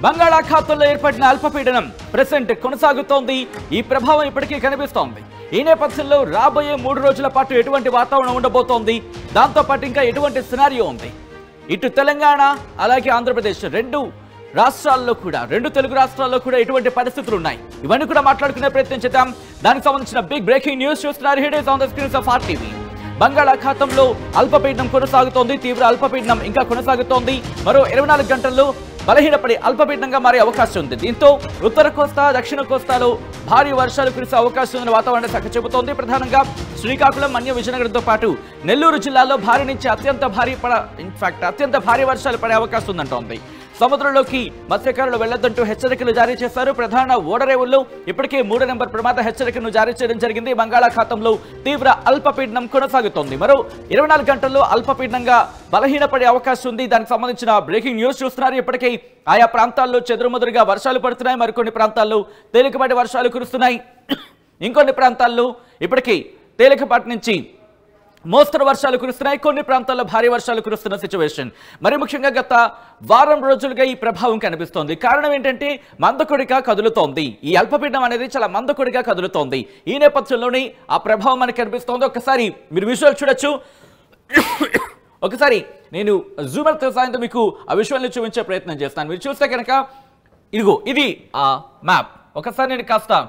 బంగాళాఖాతంలో ఏర్పడిన అల్పపీడనం ప్రెసెంట్ కొనసాగుతోంది. ఈ ప్రభావం ఇప్పటికీ కనిపిస్తోంది. ఈ నేపథ్యంలో రాబోయే 3 రోజుల పాటు ఎటువంటి వాతావరణం ఉండబోతోంది, దాంతో పాటు ఇంకా ఎటువంటి సినారియో ఉంది. ఇటు తెలంగాణ అలాగే ఆంధ్రప్రదేశ్ రెండు తెలుగు రాష్ట్రాల్లో కూడా ఎటువంటి పరిస్థితులు ఉన్నాయి, ఇవన్నీ కూడా మాట్లాడుకునే ప్రయత్నం చేద్దాం. దానికి సంబంధించిన బిగ్ బ్రేకింగ్ న్యూస్ చూస్తున్నారు. Hit is on the screens of RTV. బంగాళాఖాతంలో అల్పపీడనం కొనసాగుతోంది. తీవ్ర అల్పపీడనం ఇంకా కొనసాగుతోంది. మరో 24 గంటల్లో బలహీనపడి అల్పపీడనంగా మారే అవకాశం ఉంది. దీంతో ఉత్తర కోస్తా దక్షిణ కోస్తాలో భారీ వర్షాలు కురిసే అవకాశం ఉందని వాతావరణ శాఖ చెబుతోంది. ప్రధానంగా శ్రీకాకుళం, మన్యం, విజయనగరంతో పాటు నెల్లూరు జిల్లాలో భారీ నుంచి అత్యంత భారీ వర్షాలు పడే అవకాశం ఉందంటోంది. సముద్రంలోకి మత్స్యకారులు వెళ్లొద్దంటూ హెచ్చరికలు జారీ చేశారు. ప్రధాన ఓడరేవుల్లో ఇప్పటికే 3వ నెంబర్ ప్రమాద హెచ్చరికను జారీ చేయడం జరిగింది. బంగాళాఖాతంలో తీవ్ర అల్పపీడనం కొనసాగుతోంది. మరో 24 గంటల్లో అల్పపీడనంగా బలహీనపడే అవకాశం ఉంది. దానికి సంబంధించిన బ్రేకింగ్ న్యూస్ చూస్తున్నారు. ఇప్పటికే ఆయా ప్రాంతాల్లో చెదురుమదురుగా వర్షాలు పడుతున్నాయి. మరికొన్ని ప్రాంతాల్లో తేలికపాటి వర్షాలు కురుస్తున్నాయి. ఇంకొన్ని ప్రాంతాల్లో ఇప్పటికీ తేలికపాటి నుంచి మోస్తరు వర్షాలు కురుస్తున్నాయి. కొన్ని ప్రాంతాల్లో భారీ వర్షాలు కురుస్తున్న సిచ్యువేషన్. మరి ముఖ్యంగా గత వారం రోజులుగా ఈ ప్రభావం కనిపిస్తోంది. కారణం ఏంటంటే మందకొడిగా కదులుతోంది. ఈ అల్పపీడనం అనేది చాలా మందకొడిగా కదులుతోంది. ఈ నేపథ్యంలోనే ఆ ప్రభావం మనకు కనిపిస్తోంది. ఒకసారి మీరు విజువల్ చూడొచ్చు. ఒకసారి నేను జూమర్ సహాయంతో మీకు ఆ విజువల్ని చూపించే ప్రయత్నం చేస్తాను. మీరు చూస్తే కనుక ఇదిగో ఇది ఆ మ్యాప్. ఒకసారి నేను కాస్త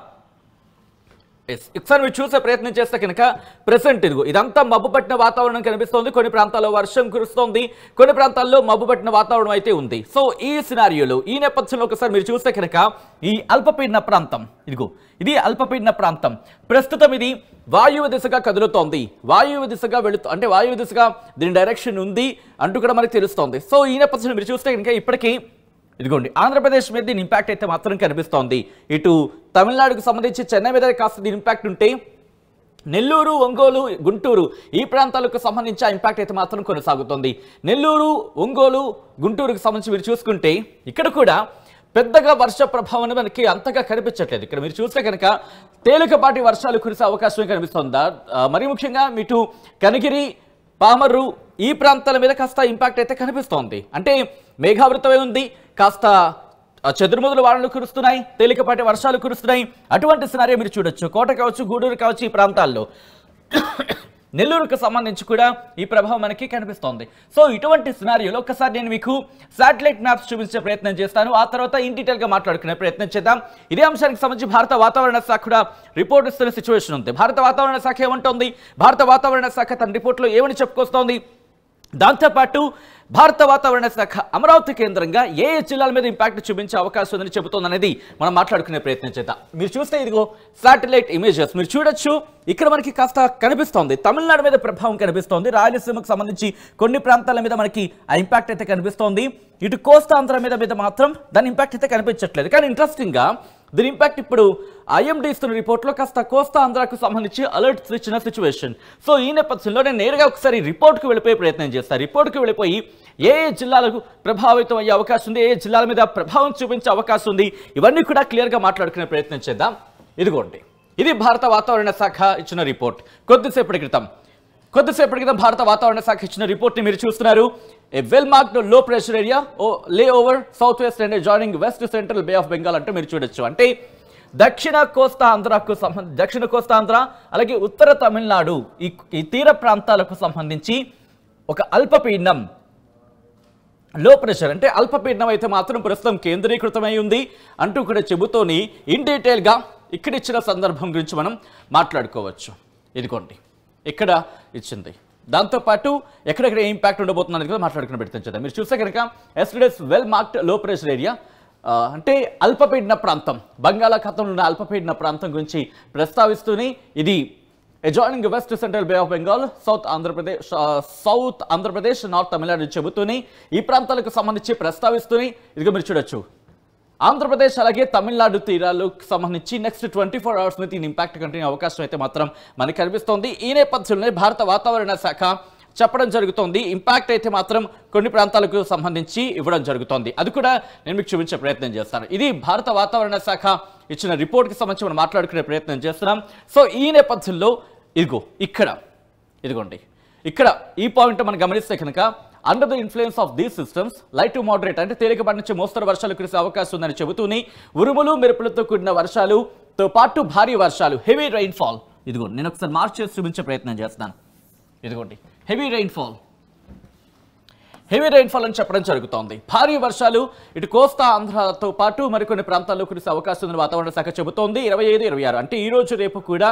ఒకసారి మీరు చూసే ప్రయత్నం చేస్తే కనుక ప్రెసెంట్ ఇదిగో ఇదంతా మబ్బు పట్టిన వాతావరణం కనిపిస్తోంది. కొన్ని ప్రాంతాల్లో వర్షం కురుస్తోంది, కొన్ని ప్రాంతాల్లో మబ్బు పట్టిన వాతావరణం అయితే ఉంది. సో ఈ సినారియోలో ఈ నేపథ్యంలో ఒకసారి మీరు చూస్తే కనుక ఈ అల్పపీడన ప్రాంతం ఇదిగో ఇది అల్పపీడన ప్రాంతం. ప్రస్తుతం ఇది వాయువ్య దిశగా కదులుతోంది. వాయువ్య దిశగా అంటే వాయువ్య దిశగా దీని డైరెక్షన్ ఉంది అంటూ కూడా మనకు తెలుస్తోంది. సో ఈ నేపథ్యంలో మీరు చూస్తే కనుక ఇప్పటికీ ఇదిగోండి ఆంధ్రప్రదేశ్ మీద దీని ఇంపాక్ట్ అయితే మాత్రం కనిపిస్తోంది. ఇటు తమిళనాడుకు సంబంధించి చెన్నై మీద కాస్త దీని ఇంపాక్ట్ ఉంటే నెల్లూరు, ఒంగోలు, గుంటూరు ఈ ప్రాంతాలకు సంబంధించి ఆ ఇంపాక్ట్ అయితే మాత్రం కొనసాగుతుంది. నెల్లూరు, ఒంగోలు, గుంటూరుకు సంబంధించి మీరు చూసుకుంటే ఇక్కడ కూడా పెద్దగా వర్ష ప్రభావం మనకి అంతగా కనిపించట్లేదు. ఇక్కడ మీరు చూస్తే కనుక తేలికపాటి వర్షాలు కురిసే అవకాశమే కనిపిస్తుందా. మరి ముఖ్యంగా ఇటు కనిగిరి, పామర్రు ఈ ప్రాంతాల మీద కాస్త ఇంపాక్ట్ అయితే కనిపిస్తోంది. అంటే మేఘావృతమై ఉంది, కాస్త చెదురుమదులు వానలు కురుస్తున్నాయి, తేలికపాటి వర్షాలు కురుస్తున్నాయి. అటువంటి సినారియో మీరు చూడొచ్చు. కోట కావచ్చు, గూడూరు కావచ్చు, ఈ ప్రాంతాల్లో నెల్లూరుకు సంబంధించి కూడా ఈ ప్రభావం మనకి కనిపిస్తోంది. సో ఇటువంటి సినారియోలో ఒకసారి నేను మీకు శాటిలైట్ మ్యాప్స్ చూపించే ప్రయత్నం చేస్తాను. ఆ తర్వాత ఇన్ డీటెయిల్గా మాట్లాడుకునే ప్రయత్నం చేద్దాం. ఇదే అంశానికి సంబంధించి భారత వాతావరణ శాఖ కూడా రిపోర్ట్ ఇస్తున్న సిచ్యువేషన్ ఉంది. భారత వాతావరణ శాఖ ఏమంటోంది, భారత వాతావరణ శాఖ తన రిపోర్ట్లో ఏమని చెప్పుకొస్తోంది, దాంతోపాటు భారత వాతావరణ శాఖ అమరావతి కేంద్రంగా ఏ జిల్లాల మీద ఇంపాక్ట్ చూపించే అవకాశం ఉందని చెబుతోంది అనేది మనం మాట్లాడుకునే ప్రయత్నం చేద్దాం. మీరు చూస్తే ఇదిగో శాటిలైట్ ఇమేజెస్ మీరు చూడొచ్చు. ఇక్కడ మనకి కాస్త కనిపిస్తోంది తమిళనాడు మీద ప్రభావం కనిపిస్తోంది. రాయలసీమకు సంబంధించి కొన్ని ప్రాంతాల మీద మనకి ఆ ఇంపాక్ట్ అయితే కనిపిస్తోంది. ఇటు కోస్తాంధ్ర మీద మాత్రం దాని ఇంపాక్ట్ అయితే కనిపించట్లేదు. కానీ ఇంట్రెస్టింగ్గా దీని ఇంపాక్ట్ ఇప్పుడు ఐఎండీ ఇస్తున్న రిపోర్ట్లో కాస్త కోస్తా ఆంధ్రాకు సంబంధించి అలర్ట్స్ ఇచ్చిన సిచ్యువేషన్. సో ఈ నేపథ్యంలో నేను నేరుగా ఒకసారి రిపోర్ట్కి వెళ్ళిపోయే ప్రయత్నం చేస్తాను. రిపోర్ట్కి వెళ్ళిపోయి ఏ జిల్లాలకు ప్రభావితం అయ్యే అవకాశం ఉంది, ఏ జిల్లాల మీద ప్రభావం చూపించే అవకాశం ఉంది, ఇవన్నీ కూడా క్లియర్గా మాట్లాడుకునే ప్రయత్నం చేద్దాం. ఇదిగోండి ఇది భారత వాతావరణ శాఖ ఇచ్చిన రిపోర్ట్. కొద్దిసేపటి క్రితం భారత వాతావరణ శాఖ ఇచ్చిన రిపోర్ట్ని మీరు చూస్తున్నారు. A well marked low pressure area lies over south west and joining west central Bay of Bengal అంటే మీరు చూడొచ్చు. అంటే దక్షిణ కోస్తా ఆంధ్ర అలాగే ఉత్తర తమిళనాడు ఈ తీర ప్రాంతాలకు సంబంధించి ఒక అల్పపీడనం లో ప్రెషర్ అంటే అల్పపీడనం అయితే మాత్రం ప్రస్తుతం కేంద్రీకృతమై ఉంది అంటూ కూడా చెబుతోని ఇన్ డీటెయిల్గా ఇక్కడ ఇచ్చిన సందర్భం గురించి మనం మాట్లాడుకోవచ్చు. ఇదిగోండి ఇక్కడ ఇచ్చింది. దాంతోపాటు ఎక్కడెక్కడ ఏ ఇంపాక్ట్ ఉండబోతుంది అనేది కూడా మాట్లాడుకుని పెడుతుంది. మీరు చూస్తే కనుక yesterday's well marked low pressure area అంటే అల్పపీడన ప్రాంతం, బంగాళాఖాతంలో ఉన్న అల్పపీడన ప్రాంతం గురించి ప్రస్తావిస్తూనే ఇది adjoining west central Bay of Bengal, south Andhra Pradesh, north Tamil Nadu చెబుతూనే ఈ ప్రాంతాలకు సంబంధించి ప్రస్తావిస్తూనే ఇదిగో మీరు చూడొచ్చు. ఆంధ్రప్రదేశ్ అలాగే తమిళనాడు తీరాలకు సంబంధించి నెక్స్ట్ 24 అవర్స్ మీద దీని ఇంపాక్ట్ కంటిన్యూ అవకాశం అయితే మాత్రం మనకు కనిపిస్తోంది. ఈ నేపథ్యంలోనే భారత వాతావరణ శాఖ చెప్పడం జరుగుతోంది. ఇంపాక్ట్ అయితే మాత్రం కొన్ని ప్రాంతాలకు సంబంధించి ఇవ్వడం జరుగుతోంది. అది కూడా నేను మీకు చూపించే ప్రయత్నం చేస్తాను. ఇది భారత వాతావరణ శాఖ ఇచ్చిన రిపోర్ట్కి సంబంధించి మనం మాట్లాడుకునే ప్రయత్నం చేస్తున్నాం. సో ఈ నేపథ్యంలో ఇదిగోండి ఇక్కడ ఈ పాయింట్ మనం గమనిస్తే కనుక under the influence of these systems light to moderate అంటే తేలికపాటి నుంచి మోస్తరు వర్షాలు కురిసే అవకాశం ఉందని చెబుతూనే ఉరుములు మెరుపులతో కూడిన వర్షాలుతో పాటు భారీ వర్షాలు హెవీ రైన్ఫాల్ ఇదిగోండి నేను ఒకసారి మార్క్ చేసి చూపించే ప్రయత్నం చేస్తాను ఇదిగోండి హెవీ రైన్ఫాల్ అని చెప్పడం జరుగుతోంది భారీ వర్షాలు ఇటు కోస్తా ఆంధ్రతో పాటు మరికొన్ని ప్రాంతాల్లో కురిసే అవకాశం ఉందని వాతావరణ శాఖ చెబుతోంది 25-26 అంటే ఈ రోజు రేపు కూడా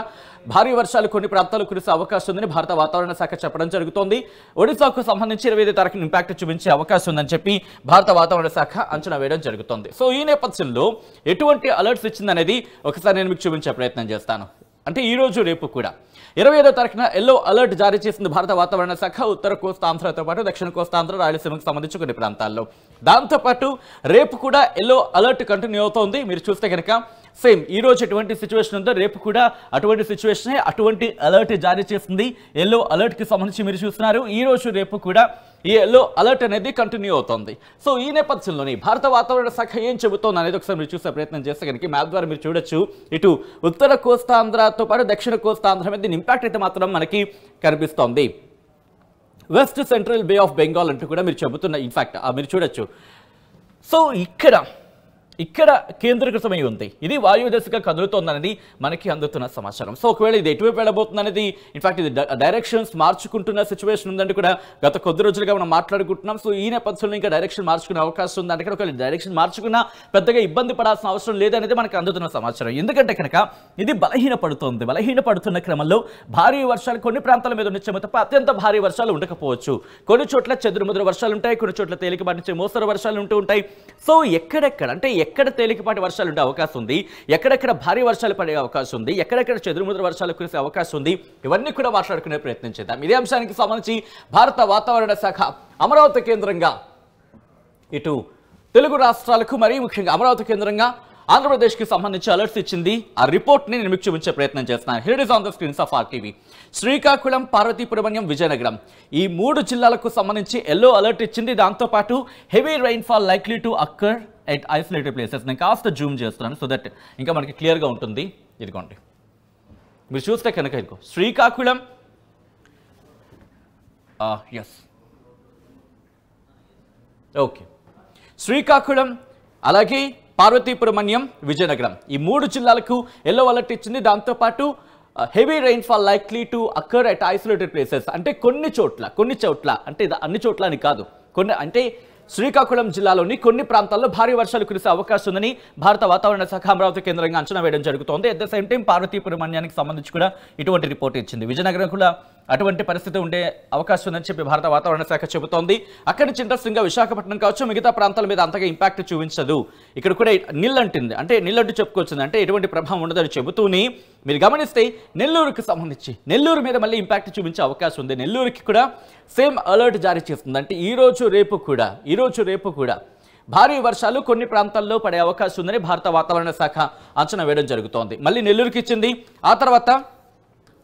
భారీ వర్షాలు కొన్ని ప్రాంతాల్లో కురిసే అవకాశం ఉందని భారత వాతావరణ శాఖ చెప్పడం జరుగుతోంది ఒడిశాకు సంబంధించి 25 తారీఖున ఇంపాక్ట్ చూపించే అవకాశం ఉందని చెప్పి భారత వాతావరణ శాఖ అంచనా వేయడం జరుగుతోంది సో ఈ నేపథ్యంలో ఎటువంటి అలర్ట్స్ ఇచ్చిందనేది ఒకసారి నేను మీకు చూపించే ప్రయత్నం చేస్తాను అంటే ఈ రోజు రేపు కూడా 25వ తారీఖున ఎల్లో అలర్ట్ జారీ చేసింది భారత వాతావరణ శాఖ ఉత్తర కోస్తాంధ్రతో పాటు దక్షిణ కోస్తాంధ్ర రాయలసీమకు సంబంధించి కొన్ని ప్రాంతాల్లో దాంతోపాటు రేపు కూడా ఎల్లో అలర్ట్ కంటిన్యూ అవుతోంది మీరు చూస్తే కనుక సేమ్ ఈ రోజు ఎటువంటి సిచ్యువేషన్ ఉందో రేపు కూడా అటువంటి సిచ్యువేషన్ అటువంటి అలర్ట్ జారీ చేసింది ఎల్లో అలర్ట్ కి సంబంధించి మీరు చూస్తున్నారు ఈ రోజు రేపు కూడా ఈ ఎల్లో అలర్ట్ అనేది కంటిన్యూ అవుతోంది సో ఈ నేపథ్యంలోని భారత వాతావరణ శాఖ ఏం చెబుతోంది అనేది ఒకసారి మీరు చూసే ప్రయత్నం చేస్తే కనుక మ్యాప్ ద్వారా మీరు చూడొచ్చు ఇటు ఉత్తర కోస్తాంధ్రతో పాటు దక్షిణ కోస్తాంధ్ర మీద దీని ఇంపాక్ట్ అయితే మాత్రం మనకి కనిపిస్తోంది west central Bay of Bengal అంటూ కూడా మీరు చెబుతున్న ఇన్ఫాక్ట్ మీరు చూడొచ్చు సో ఇక్కడ కేంద్రీకృతమై ఉంది ఇది వాయు దిశగా కదులుతోందనేది మనకి అందుతున్న సమాచారం సో ఒకవేళ ఇది ఎటువైపు వెళ్ళబోతుంది అనేది ఇన్ఫాక్ట్ ఇది డైరెక్షన్స్ మార్చుకుంటున్న సిచ్యువేషన్ ఉందంటే కూడా గత కొద్ది రోజులుగా మనం మాట్లాడుకుంటున్నాం సో ఈ నేపథ్యంలో ఇంకా డైరెక్షన్ మార్చుకునే అవకాశం ఉందంటే ఒకవేళ డైరెక్షన్ మార్చుకున్నా పెద్దగా ఇబ్బంది పడాల్సిన అవసరం లేదనేది మనకు అందుతున్న సమాచారం ఎందుకంటే కనుక ఇది బలహీనపడుతున్న క్రమంలో భారీ వర్షాలు కొన్ని ప్రాంతాల మీద ఉండొచ్చేమో తప్ప అత్యంత భారీ వర్షాలు ఉండకపోవచ్చు కొన్ని చోట్ల చెదురుముదురు వర్షాలు ఉంటాయి కొన్ని చోట్ల తేలికపాటి నుంచి మోస్తరు వర్షాలు ఉంటూ ఉంటాయి సో ఎక్కడ తేలికపాటి వర్షాలు ఉండే అవకాశం ఉంది ఎక్కడెక్కడ భారీ వర్షాలు పడే అవకాశం ఉంది ఎక్కడెక్కడ చెదురుముదురు వర్షాలు కురిసే అవకాశం ఉంది ఇవన్నీ కూడా మాట్లాడుకునే ప్రయత్నం చేద్దాం ఇదే అంశానికి సంబంధించి భారత వాతావరణ శాఖ అమరావతి కేంద్రంగా ఇటు తెలుగు రాష్ట్రాలకు మరీ ముఖ్యంగా అమరావతి కేంద్రంగా ఆంధ్రప్రదేశ్కి సంబంధించి అలర్ట్స్ ఇచ్చింది ఆ రిపోర్ట్ని నేను మీకు చూపించే ప్రయత్నం చేస్తున్నాను here it is on the screens of RTV Srikakulam Parvathipuram Vizianagaram ఈ 3 జిల్లాలకు సంబంధించి ఎల్లో అలర్ట్ ఇచ్చింది దాంతోపాటు heavy rainfall likely to occur at isolated places నేను కాస్త జూమ్ చేస్తున్నాను సో దట్ ఇంకా మనకి క్లియర్గా ఉంటుంది ఇదిగోండి మీరు చూస్తే కనుక ఇదిగో శ్రీకాకుళం ఓకే శ్రీకాకుళం అలాగే పార్వతీపురం విజయనగరం ఈ 3 జిల్లాలకు ఎల్లో అలర్ట్ ఇచ్చింది దాంతోపాటు heavy rainfall likely to occur at isolated places అంటే కొన్ని చోట్ల అంటే అన్ని చోట్ల అని కాదు కొన్ని అంటే శ్రీకాకుళం జిల్లాలోని కొన్ని ప్రాంతాల్లో భారీ వర్షాలు కురిసే అవకాశం ఉందని భారత వాతావరణ శాఖ అమరావతి కేంద్రంగా అంచనా వేయడం జరుగుతోంది at the same time Parvathipuram సంబంధించి కూడా ఇటువంటి రిపోర్ట్ ఇచ్చింది విజయనగరం కూడా అటువంటి పరిస్థితి ఉండే అవకాశం ఉందని చెప్పి భారత వాతావరణ శాఖ చెబుతోంది అక్కడి నుంచి ఇంట్రెస్టింగ్గా విశాఖపట్నం కావచ్చు మిగతా ప్రాంతాల మీద అంతగా ఇంపాక్ట్ చూపించదు ఇక్కడ కూడా నిల్లంటుంది అంటే నిల్లంటూ చెప్పుకొచ్చింది అంటే ఎటువంటి ప్రభావం ఉండదని చెబుతూనే మీరు గమనిస్తే నెల్లూరుకి సంబంధించి నెల్లూరు మీద మళ్ళీ ఇంపాక్ట్ చూపించే అవకాశం ఉంది నెల్లూరుకి కూడా సేమ్ అలర్ట్ జారీ చేస్తుంది అంటే ఈ రోజు రేపు కూడా భారీ వర్షాలు కొన్ని ప్రాంతాల్లో పడే అవకాశం ఉందని భారత వాతావరణ శాఖ అంచనా వేయడం జరుగుతోంది మళ్ళీ నెల్లూరుకి ఇచ్చింది ఆ తర్వాత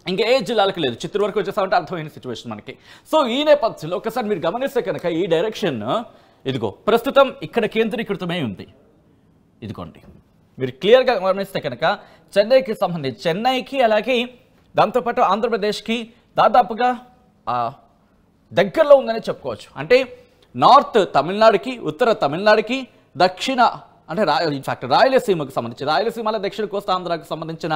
ఇంకా ఏ జిల్లాలకు లేదు చిత్తూరు వరకు వచ్చేసామంటే అర్థమైన సిచ్యువేషన్ మనకి సో ఈ నేపథ్యంలో ఒకసారి మీరు గమనిస్తే కనుక ఈ డైరెక్షన్ ఇదిగో ప్రస్తుతం ఇక్కడ కేంద్రీకృతమై ఉంది ఇదిగోండి మీరు క్లియర్గా గమనిస్తే కనుక చెన్నైకి అలాగే దాంతోపాటు ఆంధ్రప్రదేశ్కి దాదాపుగా దగ్గరలో ఉందని చెప్పుకోవచ్చు అంటే నార్త్ తమిళనాడుకి ఉత్తర తమిళనాడుకి దక్షిణ అంటే ఇన్ఫాక్ట్ రాయలసీమకు సంబంధించి రాయలసీమలో దక్షిణ కోస్తాంధ్రకు సంబంధించిన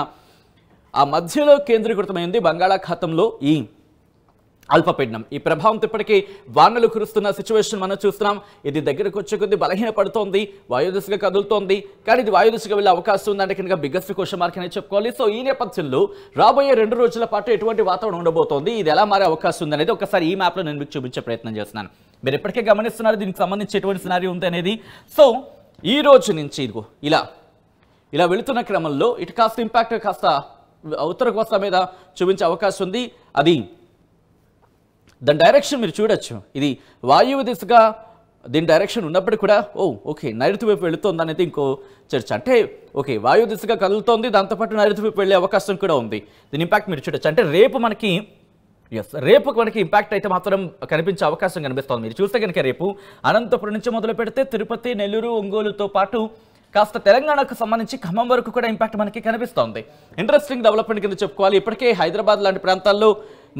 ఆ మధ్యలో కేంద్రీకృతమైంది బంగాళాఖాతంలో ఈ అల్పపీడనం ఈ ప్రభావంతో ఇప్పటికీ వానలు కురుస్తున్న సిచ్యువేషన్ మనం చూస్తున్నాం ఇది దగ్గరకు వచ్చే కొద్దీ బలహీనపడుతోంది వాయుదిశగా కదులుతోంది కానీ ఇది వాయుదిశగా వెళ్ళే అవకాశం ఉందంటే కనుక బిగ్గెస్ట్ క్వశ్చన్ మార్క్ అనేది చెప్పుకోవాలి సో ఈ నేపథ్యంలో రాబోయే 2 రోజుల పాటు ఎటువంటి వాతావరణం ఉండబోతోంది ఇది ఎలా మారే అవకాశం ఉంది అనేది ఒకసారి ఈ మ్యాప్లో నేను మీకు చూపించే ప్రయత్నం చేస్తున్నాను మీరు ఇప్పటికే గమనిస్తున్నారు దీనికి సంబంధించి ఎటువంటి సినారీ ఉంది అనేది సో ఈ రోజు నుంచి ఇదిగో ఇలా వెళుతున్న క్రమంలో ఇటు కాస్త ఇంపాక్ట్ కాస్త ఉత్తర కోస్తా మీద చూపించే అవకాశం ఉంది అది దాని డైరెక్షన్ మీరు చూడొచ్చు ఇది వాయువు దిశగా దీని డైరెక్షన్ ఉన్నప్పుడు కూడా ఓకే నైరుతి వైపు వెళుతోంది అనేది ఇంకో చర్చ అంటే ఓకే వాయు దిశగా కదులుతోంది దాంతోపాటు నైరుతి వైపు వెళ్ళే అవకాశం కూడా ఉంది దీని ఇంపాక్ట్ మీరు చూడొచ్చు అంటే రేపు మనకి ఇంపాక్ట్ అయితే మాత్రం కనిపించే అవకాశం కనిపిస్తోంది మీరు చూస్తే కనుక రేపు అనంతపురం నుంచి మొదలు పెడితే తిరుపతి నెల్లూరు ఒంగోలుతో పాటు కాస్త తెలంగాణకు సంబంధించి ఖమ్మం వరకు కూడా ఇంపాక్ట్ మనకి కనిపిస్తోంది. ఇంట్రెస్టింగ్ డెవలప్మెంట్ కింద చెప్పుకోవాలి. ఇప్పటికే హైదరాబాద్ లాంటి ప్రాంతాల్లో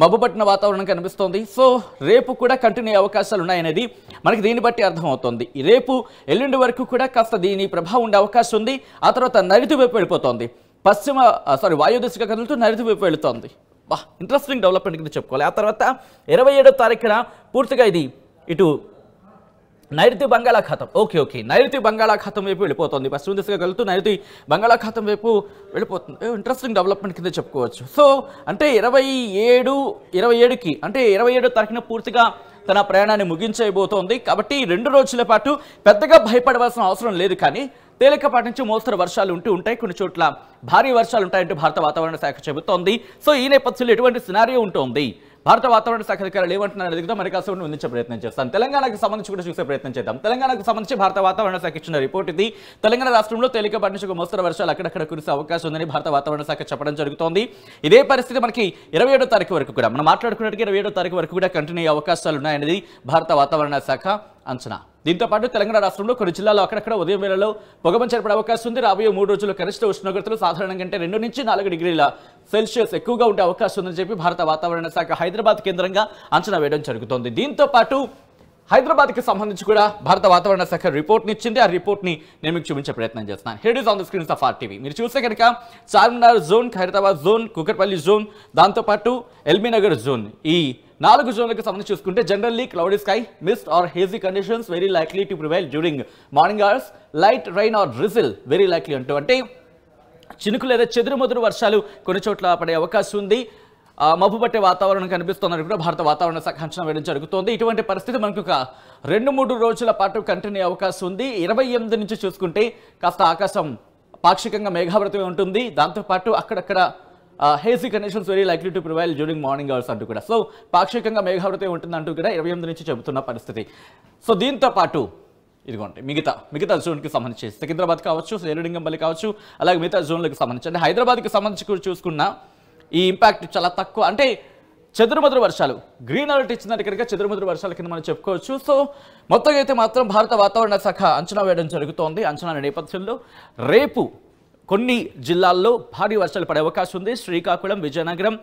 మబ్బుపట్టిన వాతావరణం కనిపిస్తోంది. సో రేపు కూడా కంటిన్యూ అయ్యే అవకాశాలు ఉన్నాయనేది మనకి దీన్ని బట్టి అర్థమవుతోంది. రేపు ఎల్లుండి వరకు కూడా కాస్త దీని ప్రభావం ఉండే అవకాశం ఉంది. ఆ తర్వాత నైరుతి వైపు వెళ్ళిపోతోంది. వాయు దిశగా కదులుతూ నైరుతి వైపు వెళుతోంది. ఇంట్రెస్టింగ్ డెవలప్మెంట్ కింద చెప్పుకోవాలి. ఆ తర్వాత 27వ తారీఖున పూర్తిగా ఇది ఇటు నైరుతి బంగాళాఖాతం నైరుతి బంగాళాఖాతం వైపు వెళ్ళిపోతుంది. పశ్చిమ దిశగా కలుగుతూ నైరుతి బంగాళాఖాతం వైపు వెళ్ళిపోతుంది. ఇంట్రెస్టింగ్ డెవలప్మెంట్ కింద చెప్పుకోవచ్చు. సో అంటే 27కి అంటే 27వ తారీఖున పూర్తిగా తన ప్రయాణాన్ని ముగించబోతోంది. కాబట్టి 2 రోజుల పాటు పెద్దగా భయపడవలసిన అవసరం లేదు. కానీ తేలికపాటి నుంచి మోస్తరు వర్షాలు ఉంటాయి. కొన్ని చోట్ల భారీ వర్షాలు ఉంటాయంటూ భారత వాతావరణ శాఖ చెబుతోంది. సో ఈ నేపథ్యంలో ఎటువంటి సినారియో ఉంటుంది, భారత వాతావరణ శాఖ అధికారులు ఏమంటున్నారు అనేది మరి కాస్త అందించే ప్రయత్నం చేస్తాను. తెలంగాణకు సంబంధించి కూడా చూసే ప్రయత్నం చేద్దాం. తెలంగాణకు సంబంధించి భారత వాతావరణ శాఖ ఇచ్చిన రిపోర్ట్ ఇది. తెలంగాణ రాష్ట్రంలో తేలికపాటి నుంచి మోస్తరు వర్షాలు అక్కడక్కడ కురిసే అవకాశం ఉందని భారత వాతావరణ శాఖ చెప్పడం జరుగుతోంది. ఇదే పరిస్థితి మనకి 27వ తారీఖు వరకు కూడా మనం మాట్లాడుకున్నట్టుగా 27వ తారీఖు వరకు కూడా కంటిన్యూ అయ్యే అవకాశాలు ఉన్నాయనేది భారత వాతావరణ శాఖ అంచనా. దీంతో పాటు తెలంగాణ రాష్ట్రంలో కొన్ని జిల్లాల్లో అక్కడక్కడ ఉదయం వేళలో పొగమంచు ఏర్పడే అవకాశం ఉంది. రాబోయే 3 రోజుల్లో కనిష్ట ఉష్ణోగ్రతలు సాధారణం కంటే 2 నుంచి 4 డిగ్రీల సెల్సియస్ ఎక్కువగా ఉండే అవకాశం ఉందని చెప్పి భారత వాతావరణ శాఖ హైదరాబాద్ కేంద్రంగా అంచనా వేయడం జరుగుతోంది. దీంతో పాటు హైదరాబాద్కి సంబంధించి కూడా భారత వాతావరణ శాఖ రిపోర్ట్ని ఇచ్చింది. ఆ రిపోర్ట్ని నేను మీకు చూపించే ప్రయత్నం చేస్తున్నాను. Here is on the screens of RTV. మీరు చూస్తే కనుక Charminar zone, Khairatabad zone, Kukatpally zone, దాంతోపాటు ఎల్బీనగర్ జోన్, ఈ 4 జోన్లకు సంబంధించి చూసుకుంటే generally cloudy sky, Mist are hazy conditions very likely to prevail during morning hours, light rain are drizzle very likely అంటే చినుకు లేదా చెదురుమదురు వర్షాలు కొన్ని చోట్ల పడే అవకాశం ఉంది. మబ్బు పట్టే వాతావరణం కనిపిస్తోందని కూడా భారత వాతావరణ శాఖ అంచనా వేయడం జరుగుతోంది. ఇటువంటి పరిస్థితి మనకు ఒక 2-3 రోజుల పాటు కంటిన్యూ అవకాశం ఉంది. 28 నుంచి చూసుకుంటే కాస్త ఆకాశం పాక్షికంగా మేఘావృతమే ఉంటుంది. దాంతోపాటు అక్కడక్కడ hazy conditions very likely to prevail during morning hours అంటూ కూడా, సో పాక్షికంగా మేఘావృతమే ఉంటుంది అంటూ కూడా 28 నుంచి చెబుతున్న పరిస్థితి. సో దీంతో పాటు ఇదిగోండి మిగతా జోన్కి సంబంధించి సికింద్రాబాద్ కావచ్చు, శ్రీలింగంపల్లి కావచ్చు, అలాగే మిగతా జోన్లకు సంబంధించి అంటే హైదరాబాద్కి సంబంధించి కూడా చూసుకున్న ఈ ఇంపాక్ట్ చాలా తక్కువ. అంటే చెదురుమదురు వర్షాలు, గ్రీన్ అలర్ట్ ఇచ్చిందంటే కనుక చెదురుమదురు వర్షాల కింద మనం చెప్పుకోవచ్చు. సో మొత్తం అయితే మాత్రం భారత వాతావరణ శాఖ అంచనా వేయడం జరుగుతోంది. అంచనా నేపథ్యంలో రేపు కొన్ని జిల్లాల్లో భారీ వర్షాలు పడే అవకాశం ఉంది. శ్రీకాకుళం, విజయనగరం,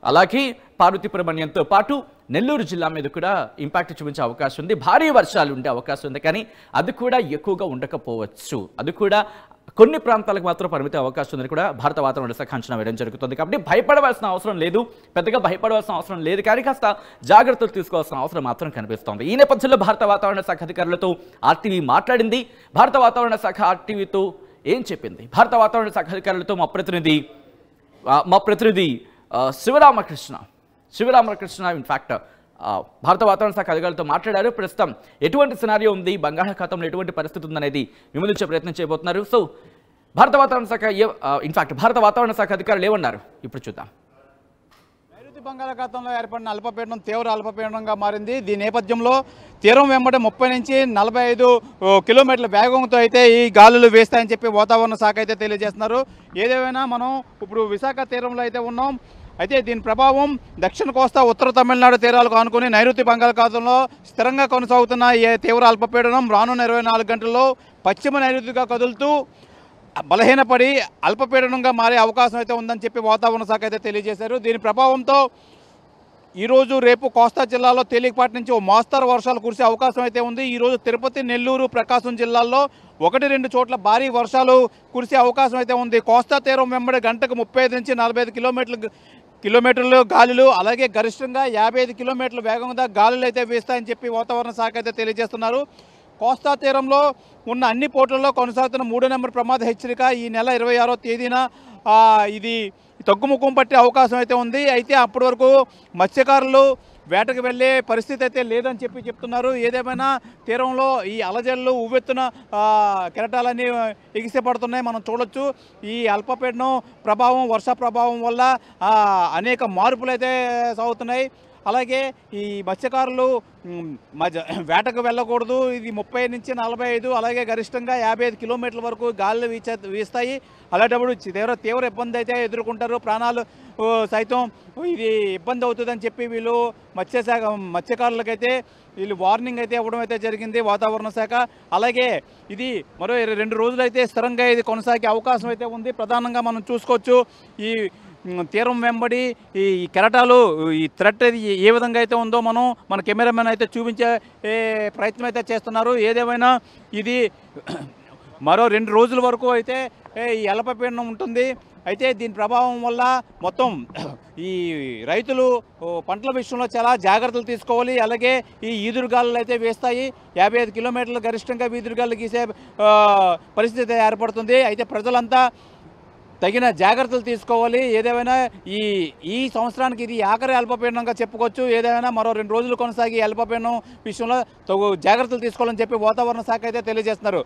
అలాగే పార్వతీపురమణ్యంతో పాటు నెల్లూరు జిల్లా మీద కూడా ఇంపాక్ట్ చూపించే అవకాశం ఉంది. భారీ వర్షాలు ఉండే అవకాశం ఉంది. కానీ అది కూడా ఎక్కువగా ఉండకపోవచ్చు. అది కూడా కొన్ని ప్రాంతాలకు మాత్రం పరిమిత అవకాశం ఉందని కూడా భారత వాతావరణ శాఖ అంచనా వేయడం జరుగుతుంది. కాబట్టి భయపడవలసిన అవసరం లేదు, పెద్దగా భయపడవలసిన అవసరం లేదు. కానీ కాస్త జాగ్రత్తలు తీసుకోవాల్సిన అవసరం మాత్రం కనిపిస్తోంది. ఈ నేపథ్యంలో భారత వాతావరణ శాఖ అధికారులతో RTV మాట్లాడింది. భారత వాతావరణ శాఖ RTVతో ఏం చెప్పింది? భారత వాతావరణ శాఖ అధికారులతో మా ప్రతినిధి శివరామకృష్ణ ఇన్ఫాక్ట్ భారత వాతావరణ శాఖ అధికారులతో మాట్లాడారు. ప్రస్తుతం ఎటువంటి సినారియో ఉంది, బంగాళాఖాతంలో ఎటువంటి పరిస్థితి ఉందనేది విమర్శించే ప్రయత్నం చేయబోతున్నారు. సో భారత వాతావరణ శాఖ అధికారులు ఏమన్నారు ఇప్పుడు చూద్దాం. నైరుతి బంగాళాఖాతంలో ఏర్పడిన అల్పపీడనం తీవ్ర అల్పపీడనంగా మారింది. దీని నేపథ్యంలో తీరం వెంబడి 30 నుంచి 45 కిలోమీటర్ల వేగంతో అయితే ఈ గాలులు వేస్తాయని చెప్పి వాతావరణ శాఖ అయితే తెలియజేస్తున్నారు. ఏదేమైనా మనం ఇప్పుడు విశాఖ తీరంలో అయితే ఉన్నాం. అయితే దీని ప్రభావం దక్షిణ కోస్తా, ఉత్తర తమిళనాడు తీరాలకు ఆనుకుని నైరుతి బంగాళాఖాతంలో స్థిరంగా కొనసాగుతున్న ఈ తీవ్ర అల్పపీడనం రానున్న 24 గంటల్లో పశ్చిమ నైరుతిగా కదులుతూ బలహీనపడి అల్పపీడనంగా మారే అవకాశం అయితే ఉందని చెప్పి వాతావరణ శాఖ అయితే తెలియజేశారు. దీని ప్రభావంతో ఈరోజు రేపు కోస్తా జిల్లాలో తేలికపాటి నుంచి ఓ మోస్తరు వర్షాలు కురిసే అవకాశం అయితే ఉంది. ఈరోజు తిరుపతి, నెల్లూరు, ప్రకాశం జిల్లాల్లో 1-2 చోట్ల భారీ వర్షాలు కురిసే అవకాశం అయితే ఉంది. కోస్తా తీరం వెంబడి గంటకు 35 నుంచి 45 కిలోమీటర్లు గాలులు, అలాగే గరిష్టంగా 55 కిలోమీటర్ల వేగంగా గాలులు అయితే వీస్తాయని చెప్పి వాతావరణ శాఖ అయితే తెలియజేస్తున్నారు. కోస్తా తీరంలో ఉన్న అన్ని పోర్టుల్లో కొనసాగుతున్న 3వ నెంబర్ ప్రమాద హెచ్చరిక ఈ నెల 26వ తేదీన ఇది తగ్గుముఖం పట్టే అవకాశం అయితే ఉంది. అయితే అప్పటి వరకు మత్స్యకారులు వేటకు వెళ్ళే పరిస్థితి అయితే లేదని చెప్పి చెప్తున్నారు. ఏదేమైనా తీరంలో ఈ అలజడులు ఉవ్వెత్తున కెరటాలన్నీ ఎగిసిపడుతున్నాయి, మనం చూడొచ్చు. ఈ అల్పపీడనం ప్రభావం, వర్ష ప్రభావం వల్ల అనేక మార్పులు అయితే సాగుతున్నాయి. అలాగే ఈ మత్స్యకారులు వేటకు వెళ్ళకూడదు. ఇది 30 నుంచి 45, అలాగే గరిష్టంగా 55 కిలోమీటర్ల వరకు గాలులు వీస్తాయి. అలాంటప్పుడు తీవ్ర ఇబ్బంది అయితే ఎదుర్కొంటారు. ప్రాణాలు సైతం ఇది ఇబ్బంది అవుతుందని చెప్పి వీళ్ళు మత్స్యకారులకైతే వీళ్ళు వార్నింగ్ అయితే ఇవ్వడం అయితే జరిగింది వాతావరణ శాఖ. అలాగే ఇది మరో 2 రోజులు అయితే స్థిరంగా ఇది కొనసాగే అవకాశం అయితే ఉంది. ప్రధానంగా మనం చూసుకోవచ్చు ఈ తీరం వెంబడి ఈ కెరటాలు ఈ థ్రెట్ అది ఏ విధంగా అయితే ఉందో మన కెమెరామెన్ అయితే చూపించే ప్రయత్నం అయితే చేస్తున్నారు. ఏదేమైనా ఇది మరో 2 రోజుల వరకు అయితే ఈ అల్పపీడనం ఉంటుంది. అయితే దీని ప్రభావం వల్ల మొత్తం ఈ రైతులు పంటల విషయంలో చాలా జాగ్రత్తలు తీసుకోవాలి. అలాగే ఈ ఈదురుగాలులు అయితే వేస్తాయి. 55 కిలోమీటర్లు గరిష్టంగా ఈదురుగాలు గీసే పరిస్థితి ఏర్పడుతుంది. అయితే ప్రజలంతా తగిన జాగ్రత్తలు తీసుకోవాలి. ఏదేమైనా ఈ సంవత్సరానికి ఇది ఆఖరి అల్పపీడనంగా చెప్పుకోవచ్చు. ఏదేమైనా మరో 2 రోజులు కొనసాగి అల్పపీడనం విషయంలో జాగ్రత్తలు తీసుకోవాలని చెప్పి వాతావరణ శాఖ అయితే తెలియజేస్తున్నారు.